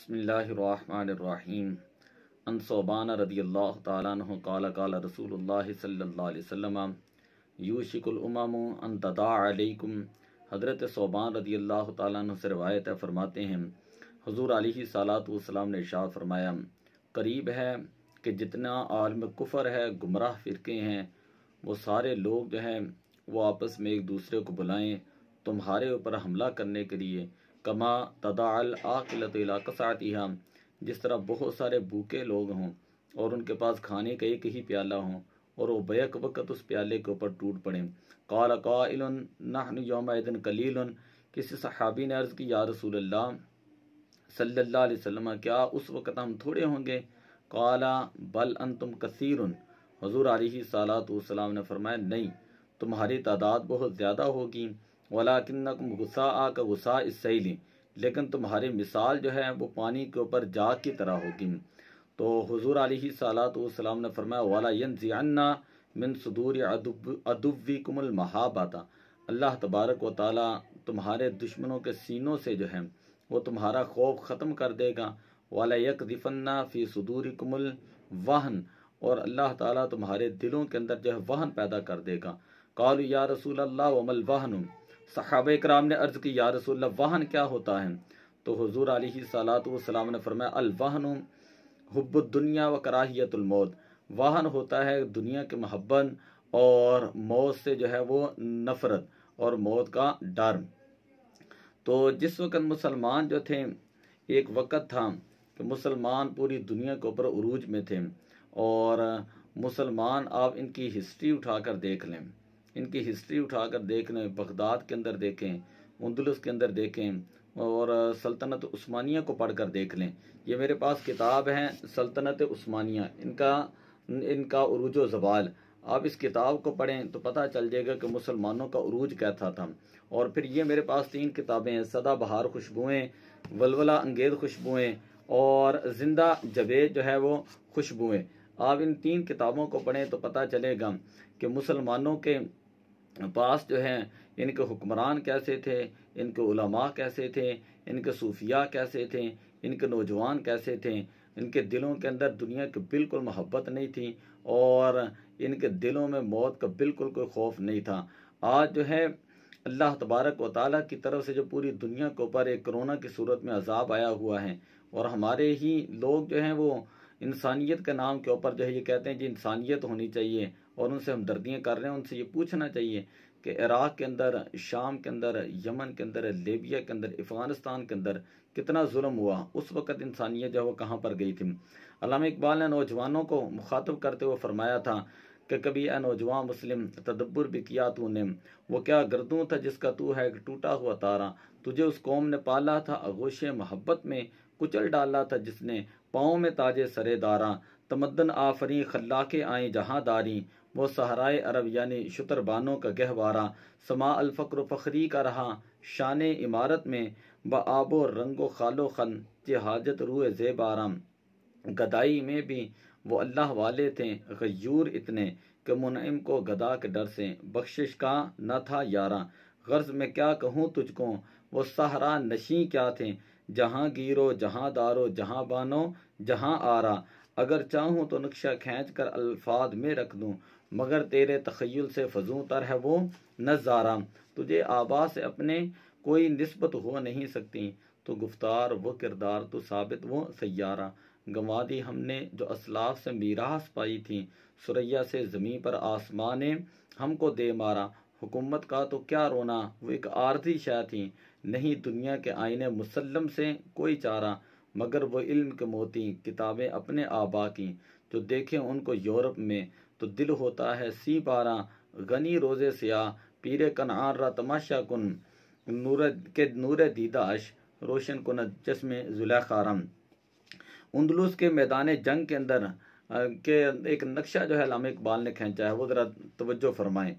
بسم اللہ الرحمن الرحیم ان ثوبان رضی اللہ تعالیٰ عنہ قال قال رسول اللہ صلی اللہ علیہ وسلم یوشک الامم ان تداع علیکم۔ حضرت ثوبان رضی اللہ تعالیٰ عنہ سے روایت ہے، فرماتے ہیں حضور علیہ الصلوۃ والسلام نے ارشاد فرمایا، قریب ہے کہ جتنا عالم کفر ہے، گمراہ فرقے ہیں، وہ سارے لوگ جو ہیں وہ آپس میں ایک دوسرے کو بلائیں تمہارے اوپر حملہ کرنے کے لیے، کما تداع العاقلۃ الی قصعتھا، جس طرح بہت سارے بھوکے لوگ ہوں اور ان کے پاس کھانے کا ایک ہی پیالہ ہوں اور وہ بیک وقت اس پیالے کے اوپر ٹوٹ پڑیں۔ قال قائل نحن یومئذ قلیل، کسی صحابی نے عرض کی یا رسول اللہ صلی اللہ علیہ وسلم، کیا اس وقت ہم تھوڑے ہوں گے؟ قال بل انتم کثیر، حضور علیہ الصلوۃ والسلام نے فرمایا نہیں، تمہاری تعداد بہت زیادہ ہوگی، ولکنکم غثاء کغثاء السیل، لیکن تمہاری مثال جو ہے وہ پانی کے اوپر جاگ کی طرح ہوگی۔ تو حضور علیہ الصلوۃ والسلام نے فرمایا ولا ینزعن من صدور عدوکم المحابۃ، اللہ تبارک و تعالی تمہارے دشمنوں کے سینوں سے جو ہے وہ تمہارا خوف ختم کر دے گا، ولا یقذفن فی صدورکم الوہن، اور اللہ تعالیٰ تمہارے دلوں کے اندر جو ہے وہن پیدا کر دے گا۔ قالوا یا رسول اللہ وما الوہن، صحابہ کرام نے عرض کی یا رسول اللہ وہن کیا ہوتا ہے؟ تو حضور علیہ الصلوۃ والسلام نے فرمایا الوہن حب الدنیا و کراہیت الموت، وہن ہوتا ہے دنیا کی محبت اور موت سے جو ہے وہ نفرت اور موت کا ڈر۔ تو جس وقت مسلمان جو تھے، ایک وقت تھا کہ مسلمان پوری دنیا کے اوپر عروج میں تھے، اور مسلمان آپ ان کی ہسٹری اٹھا کر دیکھ لیں، ان کی ہسٹری اٹھا کر دیکھ لیں، بغداد کے اندر دیکھیں، اندلس کے اندر دیکھیں، اور سلطنت عثمانیہ کو پڑھ کر دیکھ لیں۔ یہ میرے پاس کتاب ہے سلطنت عثمانیہ، ان کا عروج و زوال، آپ اس کتاب کو پڑھیں تو پتہ چل جائے گا کہ مسلمانوں کا عروج کیسا تھا۔ اور پھر یہ میرے پاس 3 کتابیں ہیں، سدا بہار خوشبوئیں، ولولہ انگیز خوشبوئیں، اور زندہ جاوید جو ہے وہ خوشبوئیں۔ آپ ان 3 کتابوں کو پڑھیں تو پتہ چلے گا کہ مسلمانوں کے پاس جو ہے ان کے حکمران کیسے تھے، ان کے علماء کیسے تھے، ان کے صوفیاء کیسے تھے، ان کے نوجوان کیسے تھے، ان کے دلوں کے اندر دنیا کی بالکل محبت نہیں تھی، اور ان کے دلوں میں موت کا بالکل کوئی خوف نہیں تھا۔ آج جو ہے اللہ تبارک و تعالیٰ کی طرف سے جو پوری دنیا کے اوپر ایک کرونا کی صورت میں عذاب آیا ہوا ہے، اور ہمارے ہی لوگ جو ہیں وہ انسانیت کے نام کے اوپر جو ہے یہ کہتے ہیں جی انسانیت ہونی چاہیے، اور ان سے ہمدردیاں کر رہے ہیں۔ ان سے یہ پوچھنا چاہیے کہ عراق کے اندر، شام کے اندر، یمن کے اندر، لیبیا کے اندر، افغانستان کے اندر کتنا ظلم ہوا، اس وقت انسانیت جو ہے وہ کہاں پر گئی تھی۔ علامہ اقبال نے نوجوانوں کو مخاطب کرتے ہوئے فرمایا تھا کہ کبھی اے نوجوان مسلم تدبر بھی کیا تو نے، وہ کیا گردوں تھا جس کا تو ہے ایک ٹوٹا ہوا تارا، تجھے اس قوم نے پالا تھا آغوش محبت میں، کچل ڈالا تھا جس نے پاؤں میں تاجے سرے دارا، تمدن آفری خلاقے آئیں جہاں داری، وہ صحرائے عرب یعنی شتر بانوں کا گہوارہ، سما الفقر فخری کا رہا شان عمارت میں، بآب و رنگ و خال و خن یہ حاجت روح زیب آرام، گدائی میں بھی وہ اللہ والے تھے غیور اتنے کہ منعم کو گدا کے ڈر سے بخشش کا نہ تھا یاراں، غرض میں کیا کہوں تجھ کو وہ صحرا نشیں کیا تھے، جہاں گیرو جہاں دارو جہاں بانو جہاں آرا، اگر چاہوں تو نقشہ کھینچ کر الفاظ میں رکھ دوں، مگر تیرے تخیل سے فزوں تر ہے وہ نظارہ، تجھے آبا سے اپنے کوئی نسبت ہو نہیں سکتی، تو گفتار وہ کردار تو ثابت وہ سیارہ، گنوا دی ہم نے جو اسلاف سے میراث پائی تھی، سریا سے زمین پر آسمان نے ہم کو دے مارا، حکومت کا تو کیا رونا وہ ایک عارضی شے تھی، نہیں دنیا کے آئینے مسلم سے کوئی چارہ، مگر وہ علم کے موتی کتابیں اپنے آبا کی، جو دیکھیں ان کو یورپ میں تو دل ہوتا ہے سی پارہ، غنی روزے سیاہ پیر کنعان را تماشا کن، نور دیداش روشن کن جسم زلیخارم۔ اندلس کے میدان جنگ کے اندر کہ ایک نقشہ جو ہے علامہ اقبال نے کھینچا ہے، وہ ذرا توجہ فرمائیں۔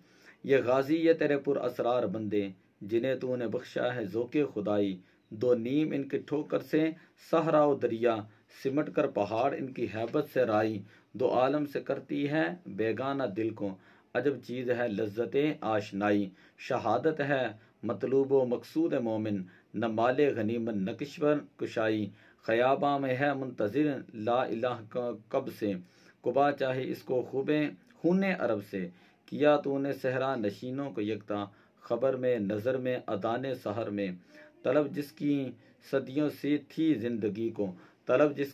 یہ غازی یہ تیرے پر اسرار بندے، جنہیں تو نے بخشا ہے ذوق خدائی، دو نیم ان کی ٹھوکر سے صحرا و دریا، سمٹ کر پہاڑ ان کی ہیبت سے رائی، دو عالم سے کرتی ہے بیگانہ دل کو، عجب چیز ہے لذت آشنائی، شہادت ہے مطلوب و مقصود مومن، نہ مال غنیمت نہ کشور کشائی، خیاباں میں ہے منتظر لا الہ کا کب سے، قبا چاہے اس کو خون عرب سے، کیا تو نے صحرا نشینوں کو یکتا، خبر میں نظر میں اذان سحر میں، طلب جس کی صدیوں سے تھی زندگی کو، طلب جس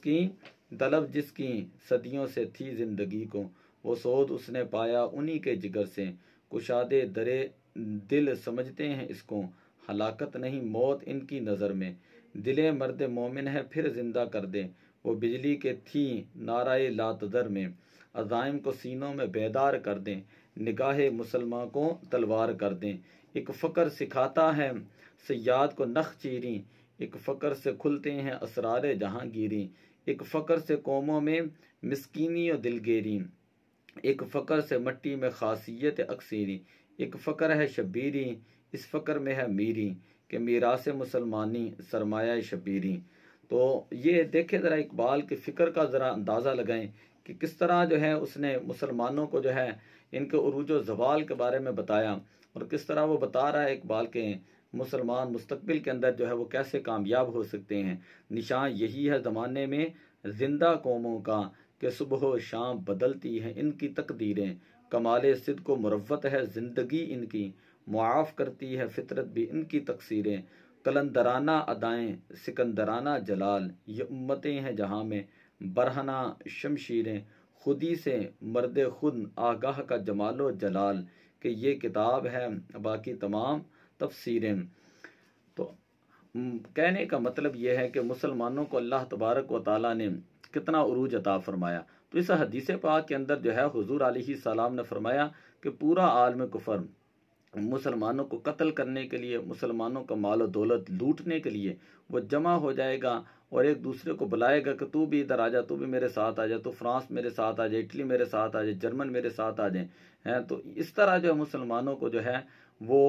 کی صدیوں سے تھی زندگی کو، وہ سود اس نے پایا انہی کے جگر سے، کشادے درے دل سمجھتے ہیں اس کو، ہلاکت نہیں موت ان کی نظر میں، دل مرد مومن ہے پھر زندہ کر دے، وہ بجلی کے تھی نعرہ لا تذر میں، عزائم کو سینوں میں بیدار کر دیں، نگاہ مسلمان کو تلوار کر دیں، ایک فقر سکھاتا ہے سیاد کو نخ چیری، ایک فقر سے کھلتے ہیں اسرار جہاں گیری، ایک فقر سے قوموں میں مسکینی و دلگیری، ایک فقر سے مٹی میں خاصیت اکثیری، ایک فقر ہے شبیری اس فقر میں ہے میری، کہ میراث مسلمانی سرمایہ شبیری۔ تو یہ دیکھیں ذرا اقبال کے فکر کا ذرا اندازہ لگائیں کہ کس طرح جو ہے اس نے مسلمانوں کو جو ہے ان کے عروج و زوال کے بارے میں بتایا، اور کس طرح وہ بتا رہا ہے اقبال کے مسلمان مستقبل کے اندر جو ہے وہ کیسے کامیاب ہو سکتے ہیں۔ نشان یہی ہے زمانے میں زندہ قوموں کا کہ صبح و شام بدلتی ہے ان کی تقدیریں، کمال صدق و مروت ہے زندگی ان کی، معاف کرتی ہے فطرت بھی ان کی تقصیریں، قلندرانہ ادائیں سکندرانہ جلال، یہ امتیں ہیں جہاں میں برہنہ شمشیریں، خودی سے مرد خود آگاہ کا جمال و جلال، کہ یہ کتاب ہے باقی تمام تفسیریں۔ تو کہنے کا مطلب یہ ہے کہ مسلمانوں کو اللہ تبارک و تعالیٰ نے کتنا عروج عطا فرمایا۔ تو اس حدیث پاک کے اندر جو ہے حضور علیہ السلام نے فرمایا کہ پورا عالم کفر مسلمانوں کو قتل کرنے کے لیے، مسلمانوں کا مال و دولت لوٹنے کے لیے وہ جمع ہو جائے گا، اور ایک دوسرے کو بلائے گا کہ تو بھی ادھر آ جا، تو بھی میرے ساتھ آ جا، تو فرانس میرے ساتھ آ جائے، اٹلی میرے ساتھ آ جائے، جرمن میرے ساتھ آ جائیں۔ تو اس طرح جو ہے مسلمانوں کو جو ہے وہ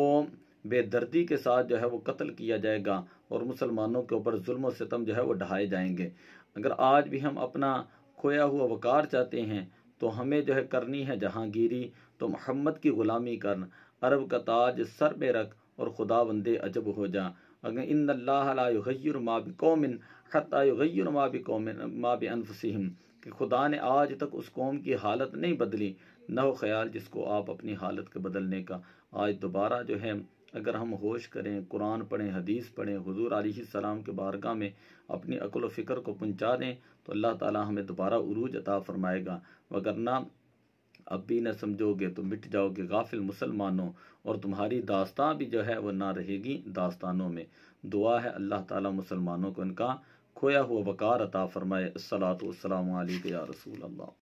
بے دردی کے ساتھ جو ہے وہ قتل کیا جائے گا، اور مسلمانوں کے اوپر ظلم و ستم جو ہے وہ ڈھائے جائیں گے۔ اگر آج بھی ہم اپنا کھویا ہوا وقار چاہتے ہیں تو ہمیں جو ہے کرنی ہے جہانگیری، تو محمد کی غلامی کرن، عرب کا تاج سر میں رکھ اور خدا بندے عجب ہو جا۔ اگر ان اللہ لا یغیر ما بقوم حتی یغیر ما بانفسہم، کہ خدا نے آج تک اس قوم کی حالت نہیں بدلی، نہ ہو خیال جس کو آپ اپنی حالت کے بدلنے کا۔ آج دوبارہ جو ہے اگر ہم ہوش کریں، قرآن پڑھیں، حدیث پڑھیں، حضور علیہ السلام کے بارگاہ میں اپنی عقل و فکر کو پہنچا دیں، تو اللہ تعالی ہمیں دوبارہ عروج عطا فرمائے گا، وگرنہ اب بھی نہ سمجھو گے تو مٹ جاؤ گے غافل مسلمانوں، اور تمہاری داستان بھی جو ہے وہ نہ رہے گی داستانوں میں۔ دعا ہے اللہ تعالیٰ مسلمانوں کو ان کا کھویا ہوا وقار عطا فرمائے۔ الصلاۃ والسلام علیک یا رسول اللہ۔